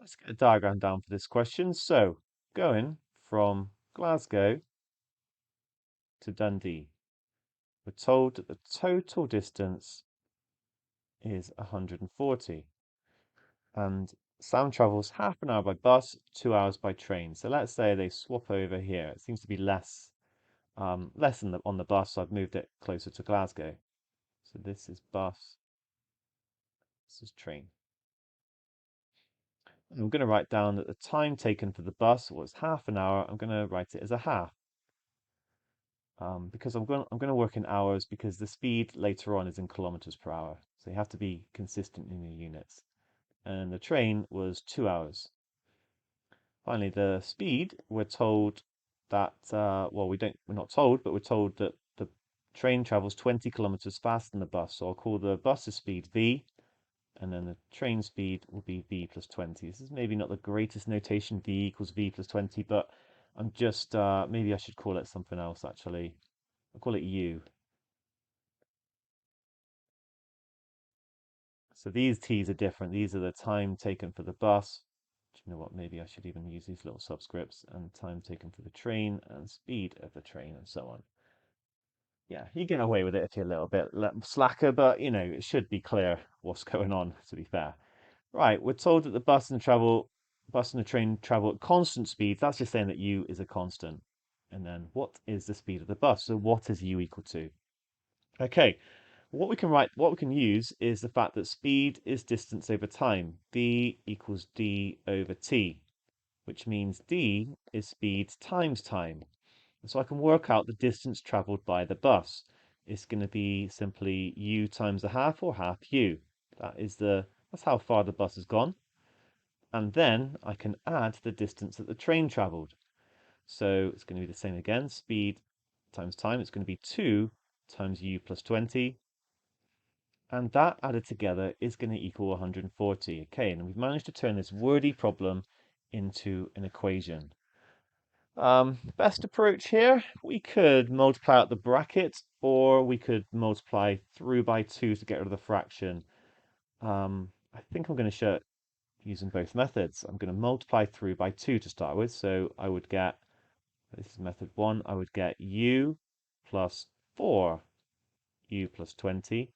Let's get a diagram down for this question. So, going from Glasgow to Dundee, we're told that the total distance is 140. And Sam travels half an hour by bus, 2 hours by train. So let's say they swap over here. It seems to be less on the bus, so I've moved it closer to Glasgow. So this is bus, this is train. And I'm going to write down that the time taken for the bus was half an hour. I'm going to write it as a half. Because I'm going to work in hours because the speed later on is in kilometers per hour. So you have to be consistent in your units. And the train was 2 hours. Finally, the speed, we're told that, well, we're not told, but we're told that the train travels 20 kilometers faster than the bus. So I'll call the bus's speed V, and then the train speed will be V plus 20. This is maybe not the greatest notation, V equals V plus 20, but I'm just, maybe I should call it something else actually. I'll call it U. So these T's are different. These are the time taken for the bus. Do you know what? Maybe I should even use these little subscripts and time taken for the train and speed of the train and so on. Yeah, you get away with it if you're a little bit slacker, but you know, it should be clear what's going on, to be fair. Right, we're told that the bus and the train travel at constant speeds. That's just saying that U is a constant. And then what is the speed of the bus? So what is U equal to? Okay, what we can use is the fact that speed is distance over time. D equals D over T, which means D is speed times time. So I can work out the distance traveled by the bus. It's going to be simply U times a half or half U. That's how far the bus has gone. And then I can add the distance that the train traveled. So it's going to be the same again, speed times time. It's going to be 2 times U plus 20. And that added together is going to equal 140. Okay, and we've managed to turn this wordy problem into an equation. Best approach here, we could multiply out the bracket, or we could multiply through by 2 to get rid of the fraction. I think I'm going to show it using both methods. I'm going to multiply through by 2 to start with, so I would get, this is method 1, I would get u plus 4u plus 20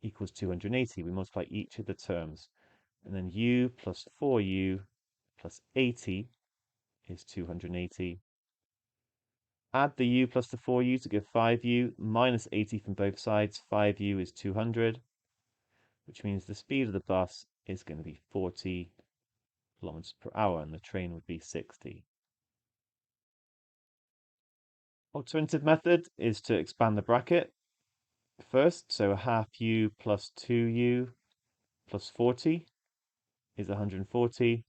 equals 280. We multiply each of the terms. And then u plus 4u plus 80 is 280. Add the u plus the 4u to give 5u, minus 80 from both sides. 5u is 200, which means the speed of the bus is going to be 40 kilometers per hour, and the train would be 60. Alternative method is to expand the bracket first. So a half u plus 2u plus 40 is 140.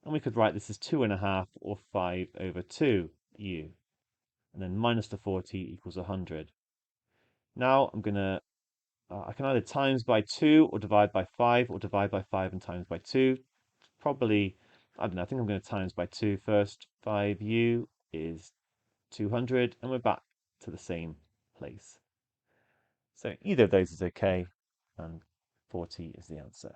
And we could write this as 2.5 or 5 over 2u. And then minus the 40 equals 100. Now I can either times by 2 or divide by 5 or divide by 5 and times by 2. Probably, I don't know, I think I'm going to times by 2 first. 5u is 200 and we're back to the same place. So either of those is okay and 40 is the answer.